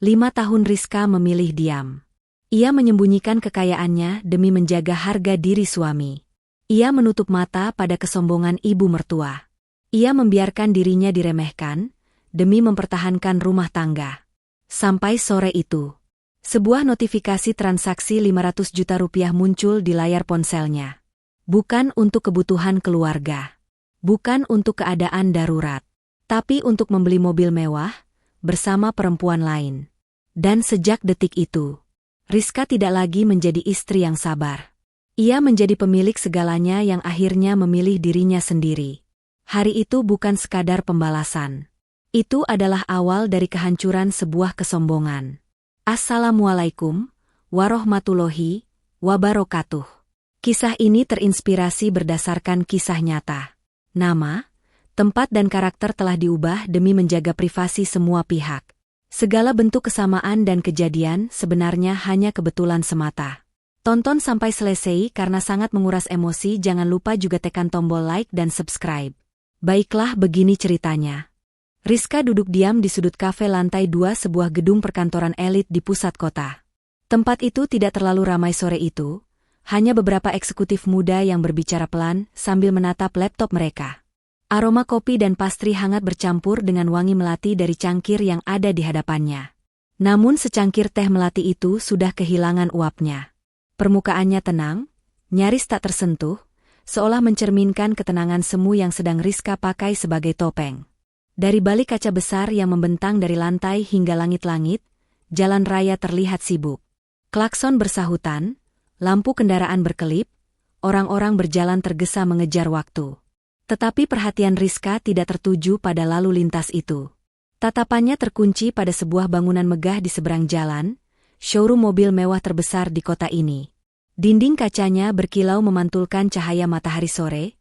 5 tahun Rizka memilih diam. Ia menyembunyikan kekayaannya demi menjaga harga diri suami. Ia menutup mata pada kesombongan ibu mertua. Ia membiarkan dirinya diremehkan demi mempertahankan rumah tangga. Sampai sore itu, sebuah notifikasi transaksi 500 juta rupiah muncul di layar ponselnya. Bukan untuk kebutuhan keluarga. Bukan untuk keadaan darurat. Tapi untuk membeli mobil mewah bersama perempuan lain. Dan sejak detik itu, Rizka tidak lagi menjadi istri yang sabar. Ia menjadi pemilik segalanya yang akhirnya memilih dirinya sendiri. Hari itu bukan sekadar pembalasan. Itu adalah awal dari kehancuran sebuah kesombongan. Assalamualaikum warahmatullahi wabarakatuh. Kisah ini terinspirasi berdasarkan kisah nyata. Nama, tempat dan karakter telah diubah demi menjaga privasi semua pihak. Segala bentuk kesamaan dan kejadian sebenarnya hanya kebetulan semata. Tonton sampai selesai karena sangat menguras emosi. Jangan lupa juga tekan tombol like dan subscribe. Baiklah, begini ceritanya. Rizka duduk diam di sudut kafe lantai 2 sebuah gedung perkantoran elit di pusat kota. Tempat itu tidak terlalu ramai sore itu, hanya beberapa eksekutif muda yang berbicara pelan sambil menatap laptop mereka. Aroma kopi dan pastry hangat bercampur dengan wangi melati dari cangkir yang ada di hadapannya. Namun secangkir teh melati itu sudah kehilangan uapnya. Permukaannya tenang, nyaris tak tersentuh, seolah mencerminkan ketenangan semu yang sedang Rizka pakai sebagai topeng. Dari balik kaca besar yang membentang dari lantai hingga langit-langit, jalan raya terlihat sibuk. Klakson bersahutan, lampu kendaraan berkelip, orang-orang berjalan tergesa mengejar waktu. Tetapi perhatian Rizka tidak tertuju pada lalu lintas itu. Tatapannya terkunci pada sebuah bangunan megah di seberang jalan, showroom mobil mewah terbesar di kota ini. Dinding kacanya berkilau memantulkan cahaya matahari sore,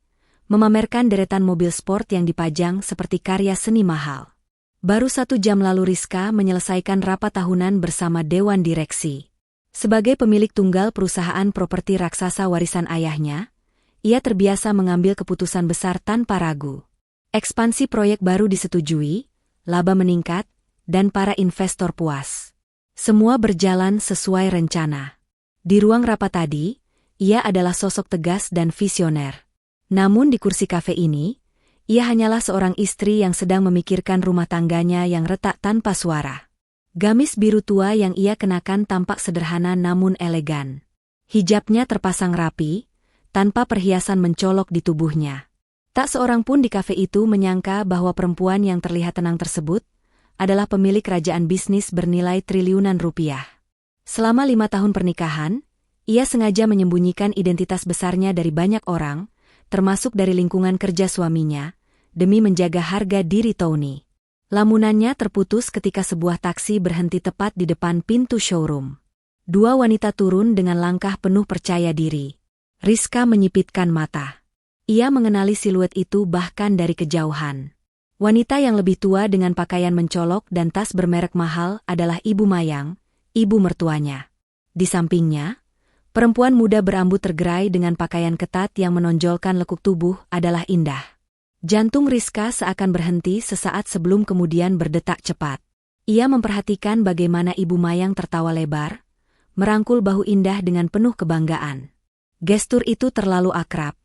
memamerkan deretan mobil sport yang dipajang seperti karya seni mahal. Baru 1 jam lalu Rizka menyelesaikan rapat tahunan bersama Dewan Direksi. Sebagai pemilik tunggal perusahaan properti raksasa warisan ayahnya, ia terbiasa mengambil keputusan besar tanpa ragu. Ekspansi proyek baru disetujui, laba meningkat, dan para investor puas. Semua berjalan sesuai rencana. Di ruang rapat tadi, ia adalah sosok tegas dan visioner. Namun di kursi kafe ini, ia hanyalah seorang istri yang sedang memikirkan rumah tangganya yang retak tanpa suara. Gamis biru tua yang ia kenakan tampak sederhana namun elegan. Hijabnya terpasang rapi, tanpa perhiasan mencolok di tubuhnya. Tak seorang pun di kafe itu menyangka bahwa perempuan yang terlihat tenang tersebut adalah pemilik kerajaan bisnis bernilai triliunan rupiah. Selama 5 tahun pernikahan, ia sengaja menyembunyikan identitas besarnya dari banyak orang, termasuk dari lingkungan kerja suaminya, demi menjaga harga diri Tony. Lamunannya terputus ketika sebuah taksi berhenti tepat di depan pintu showroom. 2 wanita turun dengan langkah penuh percaya diri. Rizka menyipitkan mata. Ia mengenali siluet itu bahkan dari kejauhan. Wanita yang lebih tua dengan pakaian mencolok dan tas bermerek mahal adalah Ibu Mayang, ibu mertuanya. Di sampingnya, perempuan muda berambut tergerai dengan pakaian ketat yang menonjolkan lekuk tubuh adalah Indah. Jantung Rizka seakan berhenti sesaat sebelum kemudian berdetak cepat. Ia memperhatikan bagaimana Ibu Mayang tertawa lebar, merangkul bahu Indah dengan penuh kebanggaan. Gestur itu terlalu akrab,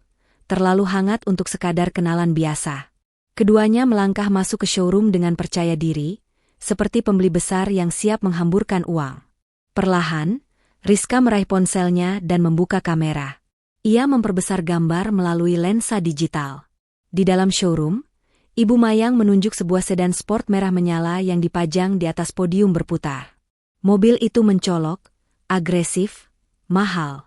terlalu hangat untuk sekadar kenalan biasa. Keduanya melangkah masuk ke showroom dengan percaya diri, seperti pembeli besar yang siap menghamburkan uang. Perlahan, Rizka meraih ponselnya dan membuka kamera. Ia memperbesar gambar melalui lensa digital. Di dalam showroom, Ibu Mayang menunjuk sebuah sedan sport merah menyala yang dipajang di atas podium berputar. Mobil itu mencolok, agresif, mahal.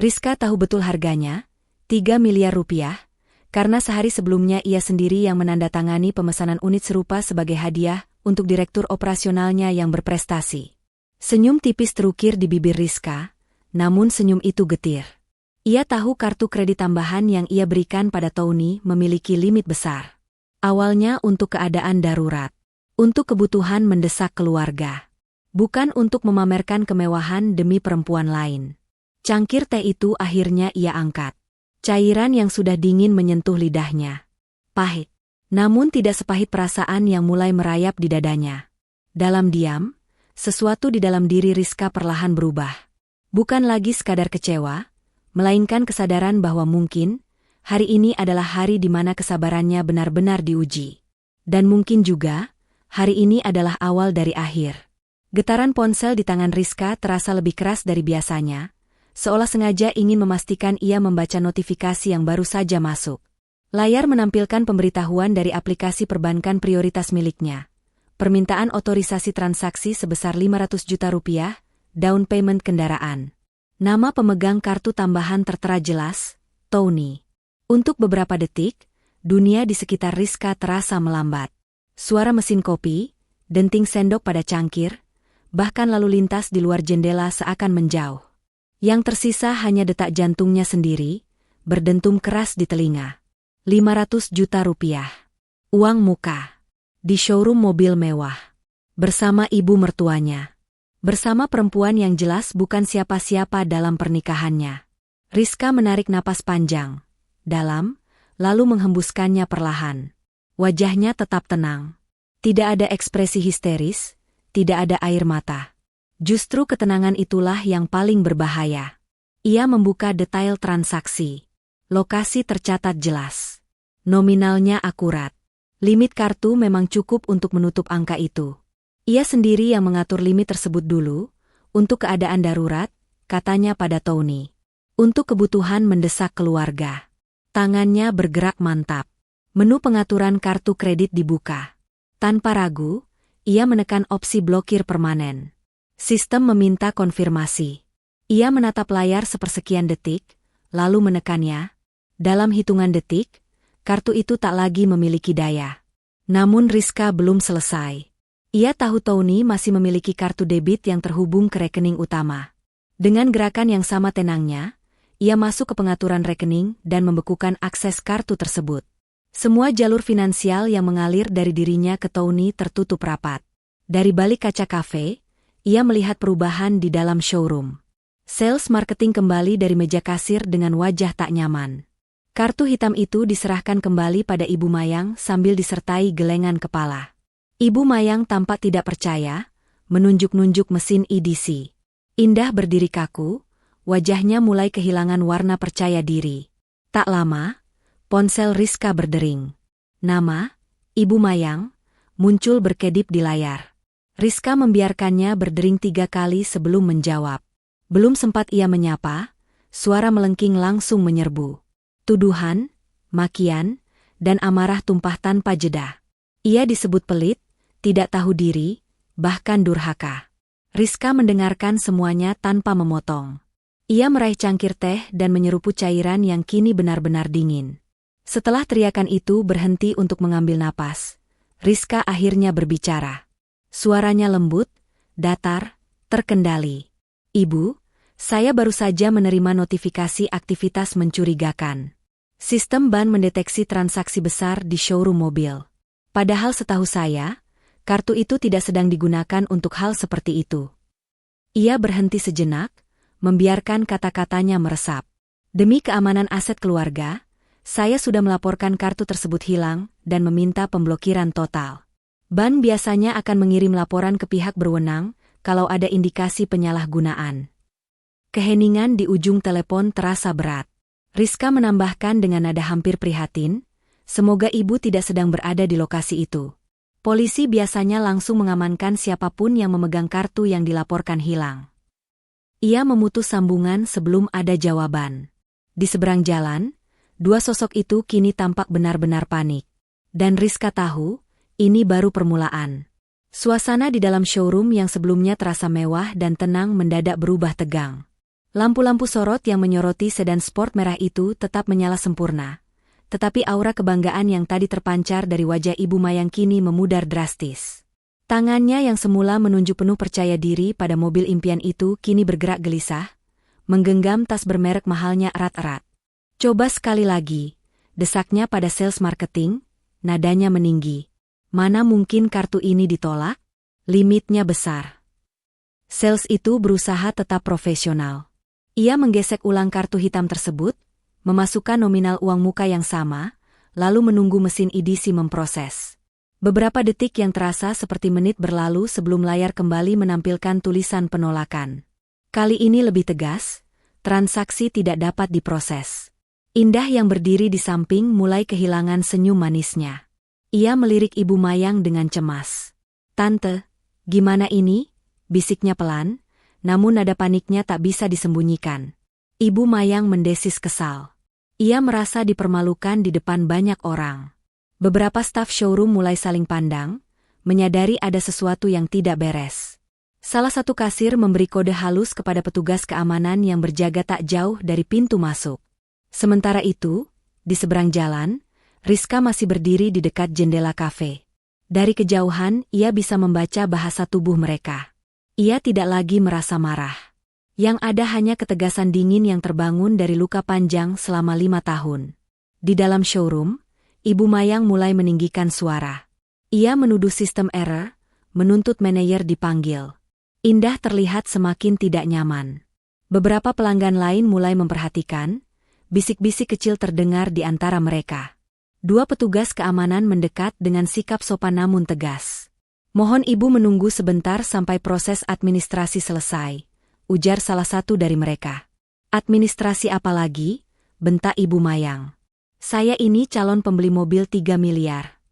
Rizka tahu betul harganya, 3 miliar rupiah, karena sehari sebelumnya ia sendiri yang menandatangani pemesanan unit serupa sebagai hadiah untuk direktur operasionalnya yang berprestasi. Senyum tipis terukir di bibir Rizka, namun senyum itu getir. Ia tahu kartu kredit tambahan yang ia berikan pada Tony memiliki limit besar. Awalnya untuk keadaan darurat, untuk kebutuhan mendesak keluarga. Bukan untuk memamerkan kemewahan demi perempuan lain. Cangkir teh itu akhirnya ia angkat. Cairan yang sudah dingin menyentuh lidahnya. Pahit. Namun tidak sepahit perasaan yang mulai merayap di dadanya. Dalam diam, sesuatu di dalam diri Rizka perlahan berubah. Bukan lagi sekadar kecewa, melainkan kesadaran bahwa mungkin hari ini adalah hari di mana kesabarannya benar-benar diuji. Dan mungkin juga, hari ini adalah awal dari akhir. Getaran ponsel di tangan Rizka terasa lebih keras dari biasanya, seolah sengaja ingin memastikan ia membaca notifikasi yang baru saja masuk. Layar menampilkan pemberitahuan dari aplikasi perbankan prioritas miliknya. Permintaan otorisasi transaksi sebesar 500 juta rupiah, down payment kendaraan. Nama pemegang kartu tambahan tertera jelas, Tony. Untuk beberapa detik, dunia di sekitar Rizka terasa melambat. Suara mesin kopi, denting sendok pada cangkir, bahkan lalu lintas di luar jendela seakan menjauh. Yang tersisa hanya detak jantungnya sendiri, berdentum keras di telinga. 500 juta rupiah. Uang muka. Di showroom mobil mewah. Bersama ibu mertuanya. Bersama perempuan yang jelas bukan siapa-siapa dalam pernikahannya. Rizka menarik napas panjang, dalam, lalu menghembuskannya perlahan. Wajahnya tetap tenang. Tidak ada ekspresi histeris, tidak ada air mata. Justru ketenangan itulah yang paling berbahaya. Ia membuka detail transaksi. Lokasi tercatat jelas. Nominalnya akurat. Limit kartu memang cukup untuk menutup angka itu. Ia sendiri yang mengatur limit tersebut dulu, untuk keadaan darurat, katanya pada Tony. Untuk kebutuhan mendesak keluarga. Tangannya bergerak mantap. Menu pengaturan kartu kredit dibuka. Tanpa ragu, ia menekan opsi blokir permanen. Sistem meminta konfirmasi. Ia menatap layar sepersekian detik, lalu menekannya. Dalam hitungan detik, kartu itu tak lagi memiliki daya. Namun Rizka belum selesai. Ia tahu Tony masih memiliki kartu debit yang terhubung ke rekening utama. Dengan gerakan yang sama tenangnya, ia masuk ke pengaturan rekening dan membekukan akses kartu tersebut. Semua jalur finansial yang mengalir dari dirinya ke Tony tertutup rapat. Dari balik kaca kafe, ia melihat perubahan di dalam showroom. Sales marketing kembali dari meja kasir dengan wajah tak nyaman. Kartu hitam itu diserahkan kembali pada Ibu Mayang sambil disertai gelengan kepala. Ibu Mayang tampak tidak percaya, menunjuk-nunjuk mesin EDC. Indah berdiri kaku, wajahnya mulai kehilangan warna percaya diri. Tak lama, ponsel Rizka berdering. Nama, Ibu Mayang, muncul berkedip di layar. Rizka membiarkannya berdering 3 kali sebelum menjawab. Belum sempat ia menyapa, suara melengking langsung menyerbu. Tuduhan, makian, dan amarah tumpah tanpa jeda. Ia disebut pelit, tidak tahu diri, bahkan durhaka. Rizka mendengarkan semuanya tanpa memotong. Ia meraih cangkir teh dan menyeruput cairan yang kini benar-benar dingin. Setelah teriakan itu berhenti untuk mengambil napas, Rizka akhirnya berbicara. Suaranya lembut, datar, terkendali. Ibu, saya baru saja menerima notifikasi aktivitas mencurigakan. Sistem ban mendeteksi transaksi besar di showroom mobil. Padahal setahu saya, kartu itu tidak sedang digunakan untuk hal seperti itu. Ia berhenti sejenak, membiarkan kata-katanya meresap. Demi keamanan aset keluarga, saya sudah melaporkan kartu tersebut hilang dan meminta pemblokiran total. Ban biasanya akan mengirim laporan ke pihak berwenang kalau ada indikasi penyalahgunaan. Keheningan di ujung telepon terasa berat. Rizka menambahkan dengan nada hampir prihatin, semoga ibu tidak sedang berada di lokasi itu. Polisi biasanya langsung mengamankan siapapun yang memegang kartu yang dilaporkan hilang. Ia memutus sambungan sebelum ada jawaban. Di seberang jalan, 2 sosok itu kini tampak benar-benar panik. Dan Rizka tahu, ini baru permulaan. Suasana di dalam showroom yang sebelumnya terasa mewah dan tenang mendadak berubah tegang. Lampu-lampu sorot yang menyoroti sedan sport merah itu tetap menyala sempurna. Tetapi aura kebanggaan yang tadi terpancar dari wajah Ibu Mayang kini memudar drastis. Tangannya yang semula menunjuk penuh percaya diri pada mobil impian itu kini bergerak gelisah, menggenggam tas bermerek mahalnya erat-erat. Coba sekali lagi, desaknya pada sales marketing, nadanya meninggi. Mana mungkin kartu ini ditolak? Limitnya besar. Sales itu berusaha tetap profesional. Ia menggesek ulang kartu hitam tersebut, memasukkan nominal uang muka yang sama, lalu menunggu mesin EDC memproses. Beberapa detik yang terasa seperti menit berlalu sebelum layar kembali menampilkan tulisan penolakan. Kali ini lebih tegas, transaksi tidak dapat diproses. Indah yang berdiri di samping mulai kehilangan senyum manisnya. Ia melirik Ibu Mayang dengan cemas. "Tante, gimana ini?" bisiknya pelan, namun nada paniknya tak bisa disembunyikan. Ibu Mayang mendesis kesal. Ia merasa dipermalukan di depan banyak orang. Beberapa staf showroom mulai saling pandang, menyadari ada sesuatu yang tidak beres. Salah satu kasir memberi kode halus kepada petugas keamanan yang berjaga tak jauh dari pintu masuk. Sementara itu, di seberang jalan, Rizka masih berdiri di dekat jendela kafe. Dari kejauhan, ia bisa membaca bahasa tubuh mereka. Ia tidak lagi merasa marah. Yang ada hanya ketegasan dingin yang terbangun dari luka panjang selama 5 tahun. Di dalam showroom, Ibu Mayang mulai meninggikan suara. Ia menuduh sistem error, menuntut manajer dipanggil. Indah terlihat semakin tidak nyaman. Beberapa pelanggan lain mulai memperhatikan. Bisik-bisik kecil terdengar di antara mereka. 2 petugas keamanan mendekat dengan sikap sopan namun tegas. "Mohon Ibu menunggu sebentar sampai proses administrasi selesai," ujar salah satu dari mereka. "Administrasi apa lagi?" bentak Ibu Mayang. "Saya ini calon pembeli mobil 3 miliar.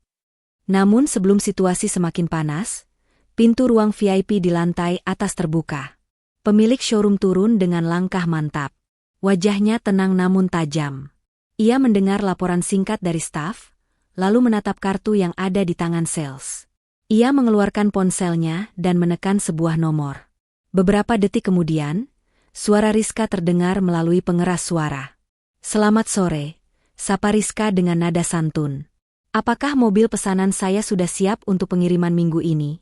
Namun sebelum situasi semakin panas, pintu ruang VIP di lantai atas terbuka. Pemilik showroom turun dengan langkah mantap. Wajahnya tenang namun tajam. Ia mendengar laporan singkat dari staf, lalu menatap kartu yang ada di tangan sales. Ia mengeluarkan ponselnya dan menekan sebuah nomor. Beberapa detik kemudian, suara Rizka terdengar melalui pengeras suara. "Selamat sore," sapa Rizka dengan nada santun. "Apakah mobil pesanan saya sudah siap untuk pengiriman minggu ini?"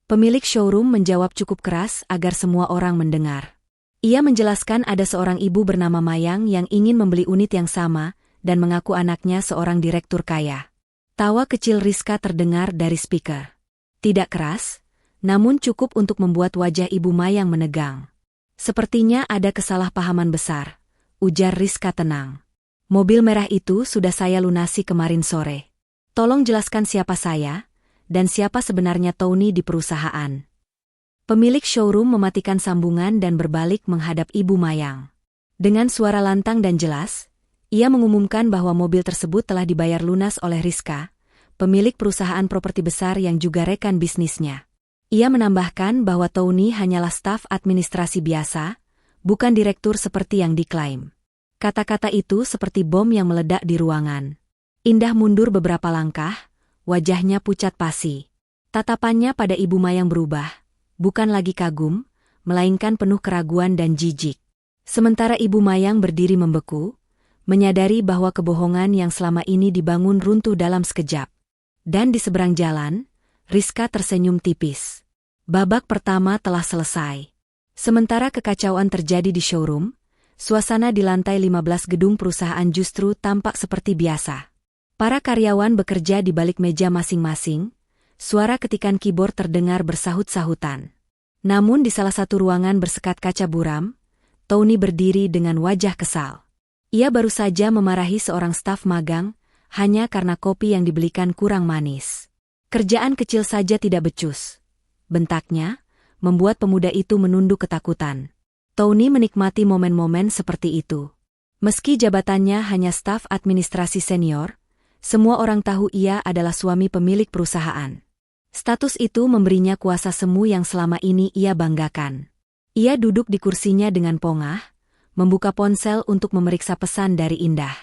Pemilik showroom menjawab cukup keras agar semua orang mendengar. Ia menjelaskan ada seorang ibu bernama Mayang yang ingin membeli unit yang sama dan mengaku anaknya seorang direktur kaya. Tawa kecil Rizka terdengar dari speaker. Tidak keras, namun cukup untuk membuat wajah Ibu Mayang menegang. "Sepertinya ada kesalahpahaman besar," ujar Rizka tenang. "Mobil merah itu sudah saya lunasi kemarin sore. Tolong jelaskan siapa saya, dan siapa sebenarnya Tony di perusahaan." Pemilik showroom mematikan sambungan dan berbalik menghadap Ibu Mayang. Dengan suara lantang dan jelas, ia mengumumkan bahwa mobil tersebut telah dibayar lunas oleh Rizka, pemilik perusahaan properti besar yang juga rekan bisnisnya. Ia menambahkan bahwa Tony hanyalah staf administrasi biasa, bukan direktur seperti yang diklaim. Kata-kata itu seperti bom yang meledak di ruangan. Indah mundur beberapa langkah, wajahnya pucat pasi. Tatapannya pada Ibu Mayang berubah. Bukan lagi kagum, melainkan penuh keraguan dan jijik. Sementara Ibu Mayang berdiri membeku, menyadari bahwa kebohongan yang selama ini dibangun runtuh dalam sekejap. Dan di seberang jalan, Rizka tersenyum tipis. Babak pertama telah selesai. Sementara kekacauan terjadi di showroom, suasana di lantai 15 gedung perusahaan justru tampak seperti biasa. Para karyawan bekerja di balik meja masing-masing. Suara ketikan keyboard terdengar bersahut-sahutan. Namun di salah satu ruangan bersekat kaca buram, Tony berdiri dengan wajah kesal. Ia baru saja memarahi seorang staf magang, hanya karena kopi yang dibelikan kurang manis. "Kerjaan kecil saja tidak becus," bentaknya, membuat pemuda itu menunduk ketakutan. Tony menikmati momen-momen seperti itu. Meski jabatannya hanya staf administrasi senior, semua orang tahu ia adalah suami pemilik perusahaan. Status itu memberinya kuasa semu yang selama ini ia banggakan. Ia duduk di kursinya dengan pongah, membuka ponsel untuk memeriksa pesan dari Indah.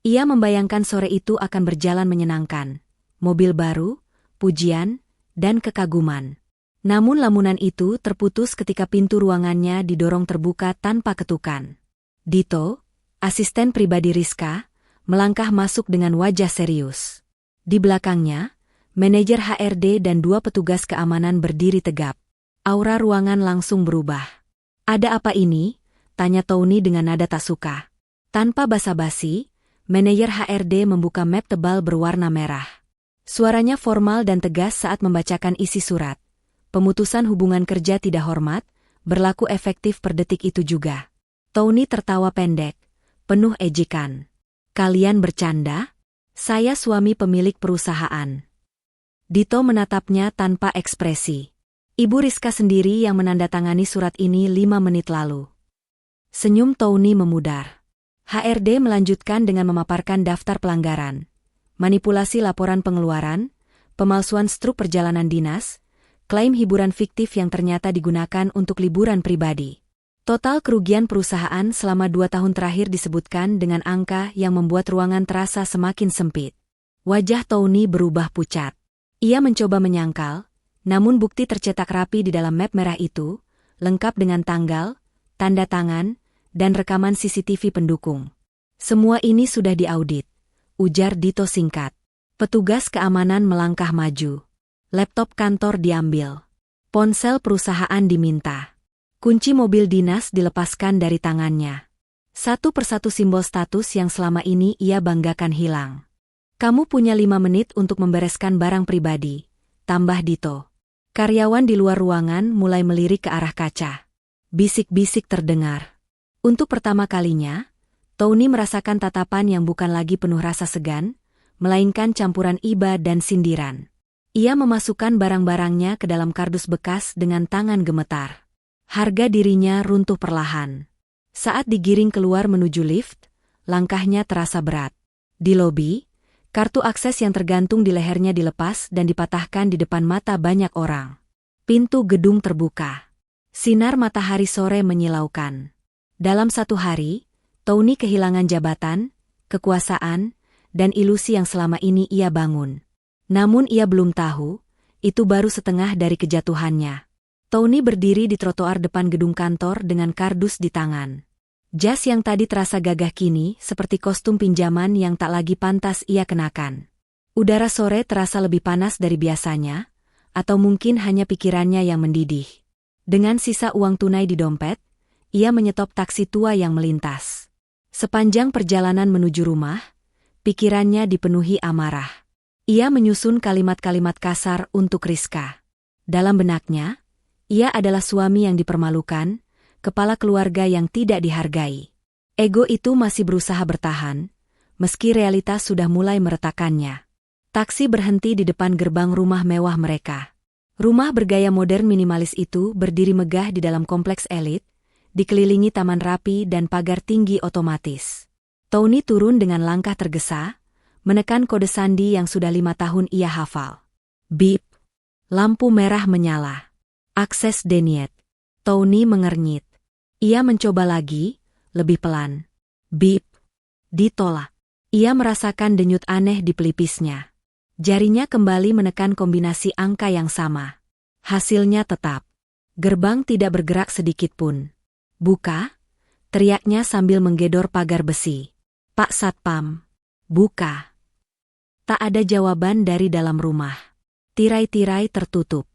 Ia membayangkan sore itu akan berjalan menyenangkan. Mobil baru, pujian, dan kekaguman. Namun lamunan itu terputus ketika pintu ruangannya didorong terbuka tanpa ketukan. Dito, asisten pribadi Rizka, melangkah masuk dengan wajah serius. Di belakangnya, manajer HRD dan 2 petugas keamanan berdiri tegap. Aura ruangan langsung berubah. "Ada apa ini?" tanya Tony dengan nada tak suka. Tanpa basa-basi, manajer HRD membuka map tebal berwarna merah. Suaranya formal dan tegas saat membacakan isi surat. "Pemutusan hubungan kerja tidak hormat, berlaku efektif per detik itu juga." Tony tertawa pendek, penuh ejekan. "Kalian bercanda? Saya suami pemilik perusahaan. Dito menatapnya tanpa ekspresi. Ibu Rizka sendiri yang menandatangani surat ini 5 menit lalu. Senyum Tony memudar. HRD melanjutkan dengan memaparkan daftar pelanggaran, manipulasi laporan pengeluaran, pemalsuan struk perjalanan dinas, klaim hiburan fiktif yang ternyata digunakan untuk liburan pribadi. Total kerugian perusahaan selama 2 tahun terakhir disebutkan dengan angka yang membuat ruangan terasa semakin sempit. Wajah Tony berubah pucat. Ia mencoba menyangkal, namun bukti tercetak rapi di dalam map merah itu, lengkap dengan tanggal, tanda tangan, dan rekaman CCTV pendukung. Semua ini sudah diaudit, ujar Dito singkat. Petugas keamanan melangkah maju. Laptop kantor diambil. Ponsel perusahaan diminta. Kunci mobil dinas dilepaskan dari tangannya. Satu persatu simbol status yang selama ini ia banggakan hilang. Kamu punya 5 menit untuk membereskan barang pribadi, tambah Dito. Karyawan di luar ruangan mulai melirik ke arah kaca. Bisik-bisik terdengar. Untuk pertama kalinya, Tony merasakan tatapan yang bukan lagi penuh rasa segan, melainkan campuran iba dan sindiran. Ia memasukkan barang-barangnya ke dalam kardus bekas dengan tangan gemetar. Harga dirinya runtuh perlahan. Saat digiring keluar menuju lift, langkahnya terasa berat. Di lobi, kartu akses yang tergantung di lehernya dilepas dan dipatahkan di depan mata banyak orang. Pintu gedung terbuka. Sinar matahari sore menyilaukan. Dalam 1 hari, Tony kehilangan jabatan, kekuasaan, dan ilusi yang selama ini ia bangun. Namun ia belum tahu, itu baru setengah dari kejatuhannya. Tony berdiri di trotoar depan gedung kantor dengan kardus di tangan. Jas yang tadi terasa gagah kini seperti kostum pinjaman yang tak lagi pantas ia kenakan. Udara sore terasa lebih panas dari biasanya, atau mungkin hanya pikirannya yang mendidih. Dengan sisa uang tunai di dompet, ia menyetop taksi tua yang melintas. Sepanjang perjalanan menuju rumah, pikirannya dipenuhi amarah. Ia menyusun kalimat-kalimat kasar untuk Rizka. Dalam benaknya, ia adalah suami yang dipermalukan, kepala keluarga yang tidak dihargai. Ego itu masih berusaha bertahan, meski realitas sudah mulai meretakannya. Taksi berhenti di depan gerbang rumah mewah mereka. Rumah bergaya modern minimalis itu berdiri megah di dalam kompleks elit, dikelilingi taman rapi dan pagar tinggi otomatis. Tony turun dengan langkah tergesa, menekan kode sandi yang sudah 5 tahun ia hafal. Bip. Lampu merah menyala. Akses denied. Tony mengernyit. Ia mencoba lagi, lebih pelan. Bip. Ditolak. Ia merasakan denyut aneh di pelipisnya. Jarinya kembali menekan kombinasi angka yang sama. Hasilnya tetap. Gerbang tidak bergerak sedikit pun. Buka, teriaknya sambil menggedor pagar besi. Pak Satpam. Buka. Tak ada jawaban dari dalam rumah. Tirai-tirai tertutup.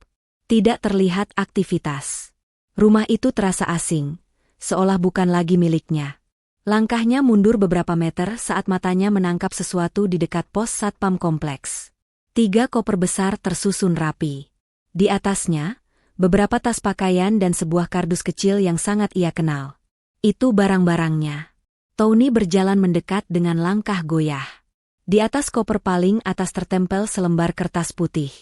Tidak terlihat aktivitas. Rumah itu terasa asing, seolah bukan lagi miliknya. Langkahnya mundur beberapa meter saat matanya menangkap sesuatu di dekat pos Satpam kompleks. 3 koper besar tersusun rapi. Di atasnya, beberapa tas pakaian dan sebuah kardus kecil yang sangat ia kenal. Itu barang-barangnya. Tony berjalan mendekat dengan langkah goyah. Di atas koper paling atas tertempel selembar kertas putih.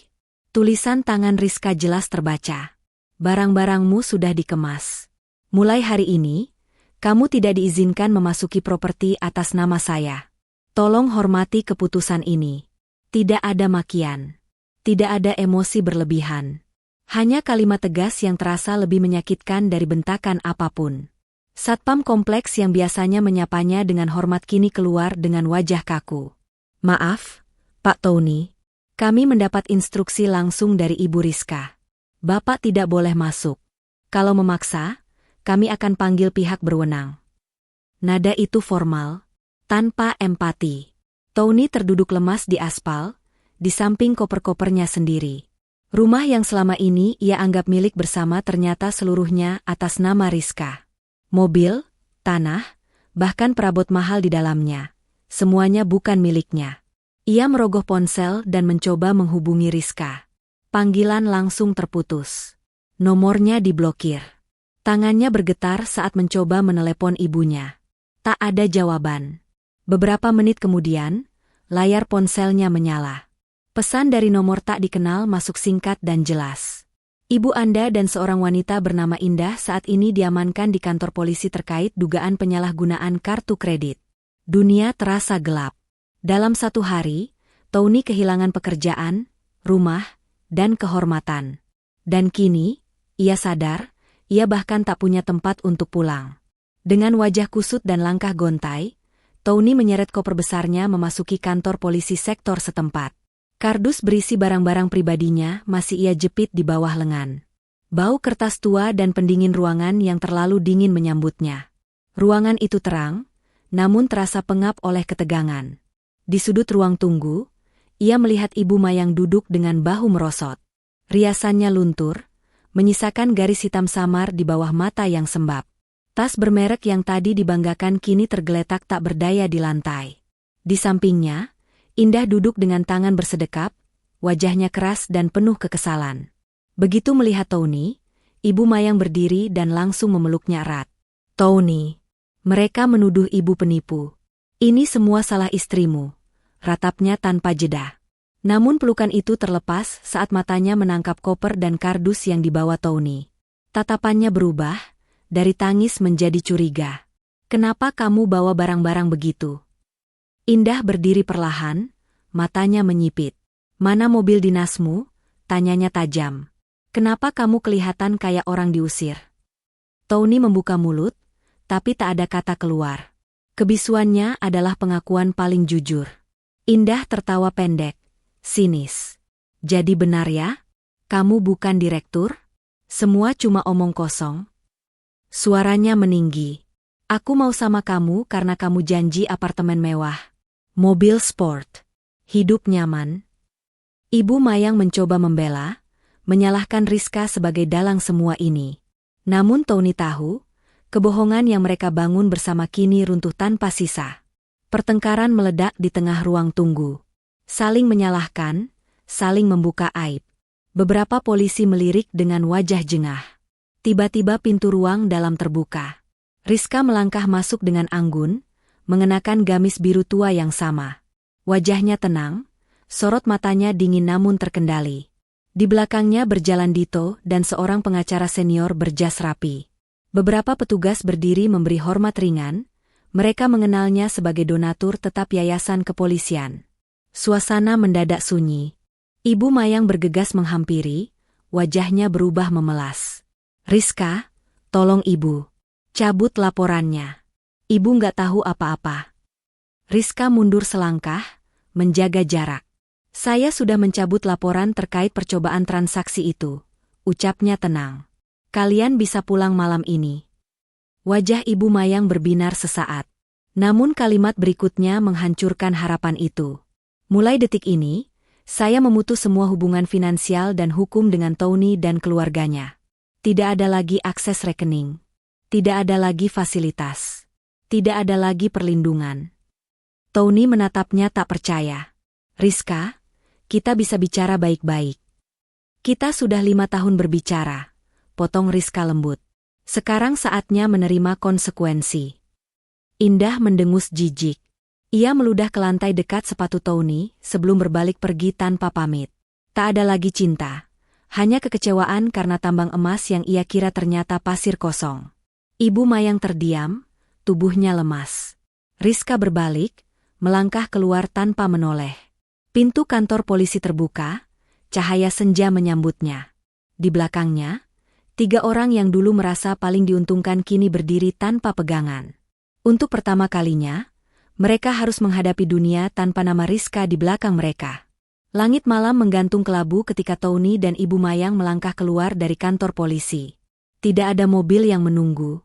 Tulisan tangan Rizka jelas terbaca. Barang-barangmu sudah dikemas. Mulai hari ini, kamu tidak diizinkan memasuki properti atas nama saya. Tolong hormati keputusan ini. Tidak ada makian. Tidak ada emosi berlebihan. Hanya kalimat tegas yang terasa lebih menyakitkan dari bentakan apapun. Satpam kompleks yang biasanya menyapanya dengan hormat kini keluar dengan wajah kaku. Maaf, Pak Tony. Kami mendapat instruksi langsung dari Ibu Rizka. Bapak tidak boleh masuk. Kalau memaksa, kami akan panggil pihak berwenang. Nada itu formal, tanpa empati. Tony terduduk lemas di aspal, di samping koper-kopernya sendiri. Rumah yang selama ini ia anggap milik bersama ternyata seluruhnya atas nama Rizka. Mobil, tanah, bahkan perabot mahal di dalamnya. Semuanya bukan miliknya. Ia merogoh ponsel dan mencoba menghubungi Rizka. Panggilan langsung terputus. Nomornya diblokir. Tangannya bergetar saat mencoba menelepon ibunya. Tak ada jawaban. Beberapa menit kemudian, layar ponselnya menyala. Pesan dari nomor tak dikenal masuk singkat dan jelas. Ibu Anda dan seorang wanita bernama Indah saat ini diamankan di kantor polisi terkait dugaan penyalahgunaan kartu kredit. Dunia terasa gelap. Dalam satu hari, Tony kehilangan pekerjaan, rumah, dan kehormatan. Dan kini, ia sadar, ia bahkan tak punya tempat untuk pulang. Dengan wajah kusut dan langkah gontai, Tony menyeret koper besarnya memasuki kantor polisi sektor setempat. Kardus berisi barang-barang pribadinya masih ia jepit di bawah lengan. Bau kertas tua dan pendingin ruangan yang terlalu dingin menyambutnya. Ruangan itu terang, namun terasa pengap oleh ketegangan. Di sudut ruang tunggu, ia melihat Ibu Mayang duduk dengan bahu merosot. Riasannya luntur, menyisakan garis hitam samar di bawah mata yang sembab. Tas bermerek yang tadi dibanggakan kini tergeletak tak berdaya di lantai. Di sampingnya, Indah duduk dengan tangan bersedekap, wajahnya keras dan penuh kekesalan. Begitu melihat Tony, Ibu Mayang berdiri dan langsung memeluknya erat. "Tony, mereka menuduh ibu penipu. Ini semua salah istrimu," ratapnya tanpa jeda. Namun pelukan itu terlepas saat matanya menangkap koper dan kardus yang dibawa Tony. Tatapannya berubah, dari tangis menjadi curiga. "Kenapa kamu bawa barang-barang begitu?" Indah berdiri perlahan, matanya menyipit. "Mana mobil dinasmu?" tanyanya tajam. "Kenapa kamu kelihatan kayak orang diusir?" Tony membuka mulut, tapi tak ada kata keluar. Kebisuannya adalah pengakuan paling jujur. Indah tertawa pendek, sinis. "Jadi benar ya? Kamu bukan direktur? Semua cuma omong kosong?" Suaranya meninggi. "Aku mau sama kamu karena kamu janji apartemen mewah, mobil sport, hidup nyaman." Ibu Mayang mencoba membela, menyalahkan Rizka sebagai dalang semua ini. Namun Tony tahu, kebohongan yang mereka bangun bersama kini runtuh tanpa sisa. Pertengkaran meledak di tengah ruang tunggu. Saling menyalahkan, saling membuka aib. Beberapa polisi melirik dengan wajah jengah. Tiba-tiba pintu ruang dalam terbuka. Rizka melangkah masuk dengan anggun, mengenakan gamis biru tua yang sama. Wajahnya tenang, sorot matanya dingin namun terkendali. Di belakangnya berjalan Dito dan seorang pengacara senior berjas rapi. Beberapa petugas berdiri memberi hormat ringan, mereka mengenalnya sebagai donatur tetap yayasan kepolisian. Suasana mendadak sunyi. Ibu Mayang bergegas menghampiri, wajahnya berubah memelas. "Rizka, tolong ibu. Cabut laporannya. Ibu nggak tahu apa-apa." Rizka mundur selangkah, menjaga jarak. "Saya sudah mencabut laporan terkait percobaan transaksi itu," ucapnya tenang. "Kalian bisa pulang malam ini." Wajah Ibu Mayang berbinar sesaat. Namun kalimat berikutnya menghancurkan harapan itu. "Mulai detik ini, saya memutus semua hubungan finansial dan hukum dengan Tony dan keluarganya. Tidak ada lagi akses rekening. Tidak ada lagi fasilitas. Tidak ada lagi perlindungan." Tony menatapnya tak percaya. "Rizka, kita bisa bicara baik-baik." "Kita sudah 5 tahun berbicara," potong Rizka lembut. "Sekarang saatnya menerima konsekuensi." Indah mendengus jijik. Ia meludah ke lantai dekat sepatu Tony sebelum berbalik pergi tanpa pamit. Tak ada lagi cinta, hanya kekecewaan karena tambang emas yang ia kira ternyata pasir kosong. Ibu Mayang terdiam, tubuhnya lemas. Rizka berbalik, melangkah keluar tanpa menoleh. Pintu kantor polisi terbuka, cahaya senja menyambutnya. Di belakangnya, 3 orang yang dulu merasa paling diuntungkan kini berdiri tanpa pegangan. Untuk pertama kalinya, mereka harus menghadapi dunia tanpa nama Rizka di belakang mereka. Langit malam menggantung kelabu ketika Tony dan Ibu Mayang melangkah keluar dari kantor polisi. Tidak ada mobil yang menunggu.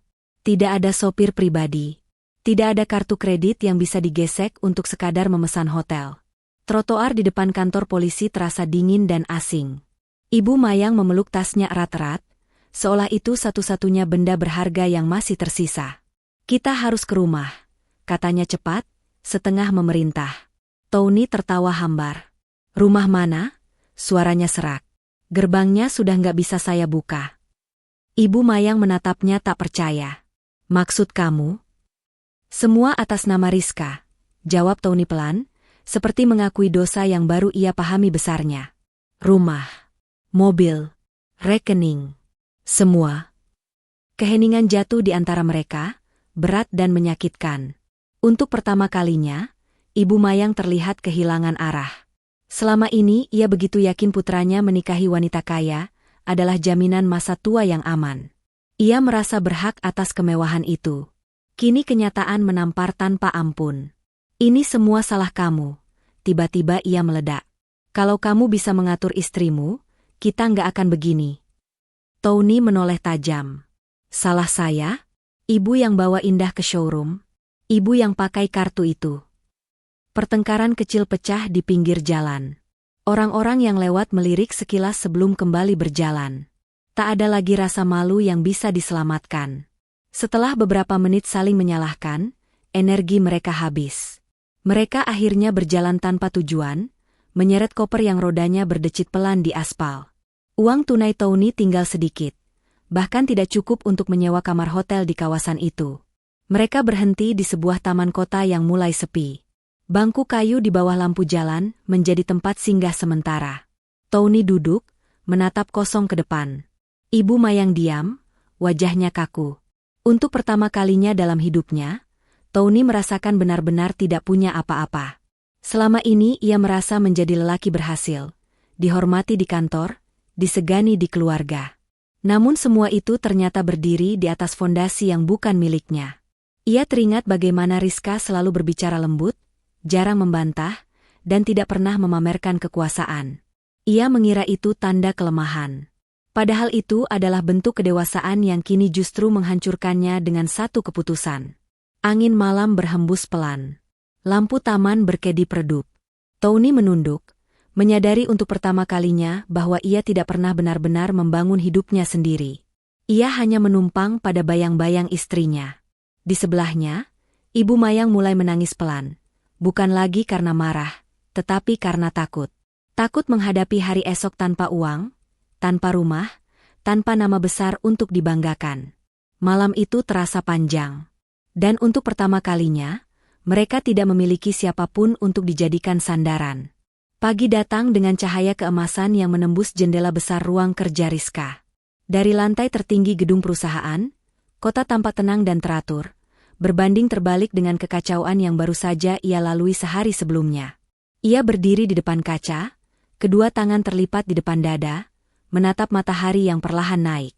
Tidak ada sopir pribadi. Tidak ada kartu kredit yang bisa digesek untuk sekadar memesan hotel. Trotoar di depan kantor polisi terasa dingin dan asing. Ibu Mayang memeluk tasnya erat-erat, seolah itu satu-satunya benda berharga yang masih tersisa. "Kita harus ke rumah," katanya cepat, setengah memerintah. Tony tertawa hambar. "Rumah mana?" Suaranya serak. "Gerbangnya sudah nggak bisa saya buka." Ibu Mayang menatapnya tak percaya. "Maksud kamu?" "Semua atas nama Rizka," jawab Tony pelan, seperti mengakui dosa yang baru ia pahami besarnya. Rumah, mobil, rekening, semua. Keheningan jatuh di antara mereka, berat dan menyakitkan. Untuk pertama kalinya, Ibu Mayang terlihat kehilangan arah. Selama ini ia begitu yakin putranya menikahi wanita kaya adalah jaminan masa tua yang aman. Ia merasa berhak atas kemewahan itu. Kini kenyataan menampar tanpa ampun. Ini semua salah kamu. Tiba-tiba ia meledak. Kalau kamu bisa mengatur istrimu, kita nggak akan begini. Tony menoleh tajam. Salah saya? Ibu yang bawa Indah ke showroom? Ibu yang pakai kartu itu? Pertengkaran kecil pecah di pinggir jalan. Orang-orang yang lewat melirik sekilas sebelum kembali berjalan. Tak ada lagi rasa malu yang bisa diselamatkan. Setelah beberapa menit saling menyalahkan, energi mereka habis. Mereka akhirnya berjalan tanpa tujuan, menyeret koper yang rodanya berdecit pelan di aspal. Uang tunai Tony tinggal sedikit, bahkan tidak cukup untuk menyewa kamar hotel di kawasan itu. Mereka berhenti di sebuah taman kota yang mulai sepi. Bangku kayu di bawah lampu jalan menjadi tempat singgah sementara. Tony duduk, menatap kosong ke depan. Ibu Mayang diam, wajahnya kaku. Untuk pertama kalinya dalam hidupnya, Tony merasakan benar-benar tidak punya apa-apa. Selama ini ia merasa menjadi lelaki berhasil, dihormati di kantor, disegani di keluarga. Namun semua itu ternyata berdiri di atas fondasi yang bukan miliknya. Ia teringat bagaimana Rizka selalu berbicara lembut, jarang membantah, dan tidak pernah memamerkan kekuasaan. Ia mengira itu tanda kelemahan. Padahal itu adalah bentuk kedewasaan yang kini justru menghancurkannya dengan satu keputusan. Angin malam berhembus pelan. Lampu taman berkedip redup. Tony menunduk, menyadari untuk pertama kalinya bahwa ia tidak pernah benar-benar membangun hidupnya sendiri. Ia hanya menumpang pada bayang-bayang istrinya. Di sebelahnya, Ibu Mayang mulai menangis pelan. Bukan lagi karena marah, tetapi karena takut. Takut menghadapi hari esok tanpa uang, tanpa rumah, tanpa nama besar untuk dibanggakan. Malam itu terasa panjang. Dan untuk pertama kalinya, mereka tidak memiliki siapapun untuk dijadikan sandaran. Pagi datang dengan cahaya keemasan yang menembus jendela besar ruang kerja Rizka. Dari lantai tertinggi gedung perusahaan, kota tampak tenang dan teratur, berbanding terbalik dengan kekacauan yang baru saja ia lalui sehari sebelumnya. Ia berdiri di depan kaca, kedua tangan terlipat di depan dada, menatap matahari yang perlahan naik.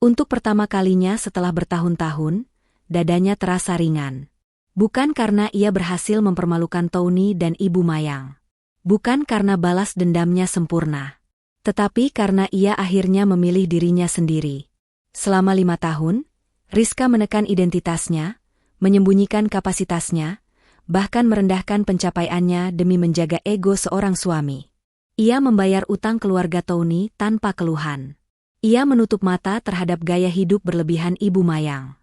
Untuk pertama kalinya setelah bertahun-tahun, dadanya terasa ringan. Bukan karena ia berhasil mempermalukan Tony dan Ibu Mayang. Bukan karena balas dendamnya sempurna. Tetapi karena ia akhirnya memilih dirinya sendiri. Selama 5 tahun, Rizka menekan identitasnya, menyembunyikan kapasitasnya, bahkan merendahkan pencapaiannya demi menjaga ego seorang suami. Ia membayar utang keluarga Tony tanpa keluhan. Ia menutup mata terhadap gaya hidup berlebihan Ibu Mayang.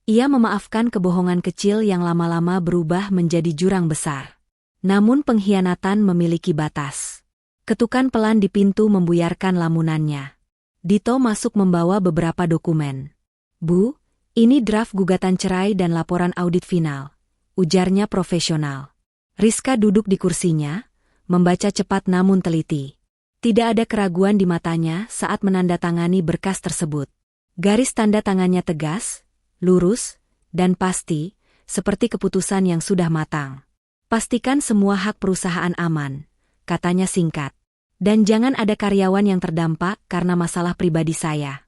Ia memaafkan kebohongan kecil yang lama-lama berubah menjadi jurang besar. Namun pengkhianatan memiliki batas. Ketukan pelan di pintu membuyarkan lamunannya. Dito masuk membawa beberapa dokumen. "Bu, ini draft gugatan cerai dan laporan audit final," ujarnya profesional. Rizka duduk di kursinya, membaca cepat namun teliti. Tidak ada keraguan di matanya saat menandatangani berkas tersebut. Garis tanda tangannya tegas, lurus, dan pasti, seperti keputusan yang sudah matang. "Pastikan semua hak perusahaan aman," katanya singkat. "Dan jangan ada karyawan yang terdampak karena masalah pribadi saya."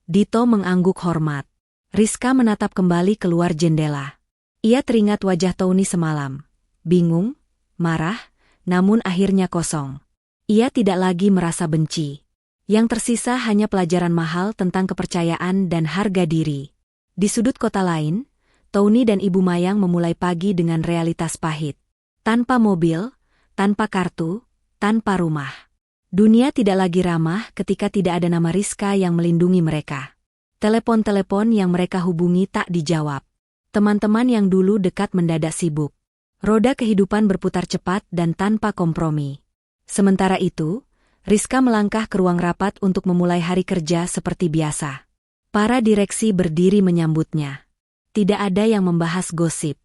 Dito mengangguk hormat. Rizka menatap kembali keluar jendela. Ia teringat wajah Tony semalam. Bingung, marah, namun akhirnya kosong. Ia tidak lagi merasa benci. Yang tersisa hanya pelajaran mahal tentang kepercayaan dan harga diri. Di sudut kota lain, Tony dan Ibu Mayang memulai pagi dengan realitas pahit. Tanpa mobil, tanpa kartu, tanpa rumah. Dunia tidak lagi ramah ketika tidak ada nama Rizka yang melindungi mereka. Telepon-telepon yang mereka hubungi tak dijawab. Teman-teman yang dulu dekat mendadak sibuk. Roda kehidupan berputar cepat dan tanpa kompromi. Sementara itu, Rizka melangkah ke ruang rapat untuk memulai hari kerja seperti biasa. Para direksi berdiri menyambutnya. Tidak ada yang membahas gosip.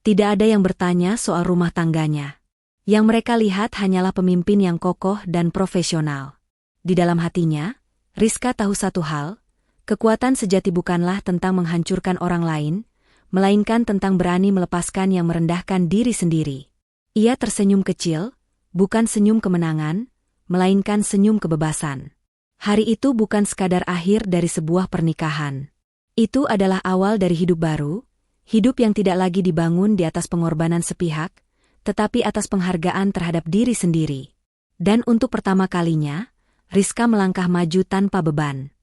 Tidak ada yang bertanya soal rumah tangganya. Yang mereka lihat hanyalah pemimpin yang kokoh dan profesional. Di dalam hatinya, Rizka tahu satu hal, kekuatan sejati bukanlah tentang menghancurkan orang lain, melainkan tentang berani melepaskan yang merendahkan diri sendiri. Ia tersenyum kecil, bukan senyum kemenangan, melainkan senyum kebebasan. Hari itu bukan sekadar akhir dari sebuah pernikahan. Itu adalah awal dari hidup baru, hidup yang tidak lagi dibangun di atas pengorbanan sepihak, tetapi atas penghargaan terhadap diri sendiri. Dan untuk pertama kalinya, Rizka melangkah maju tanpa beban.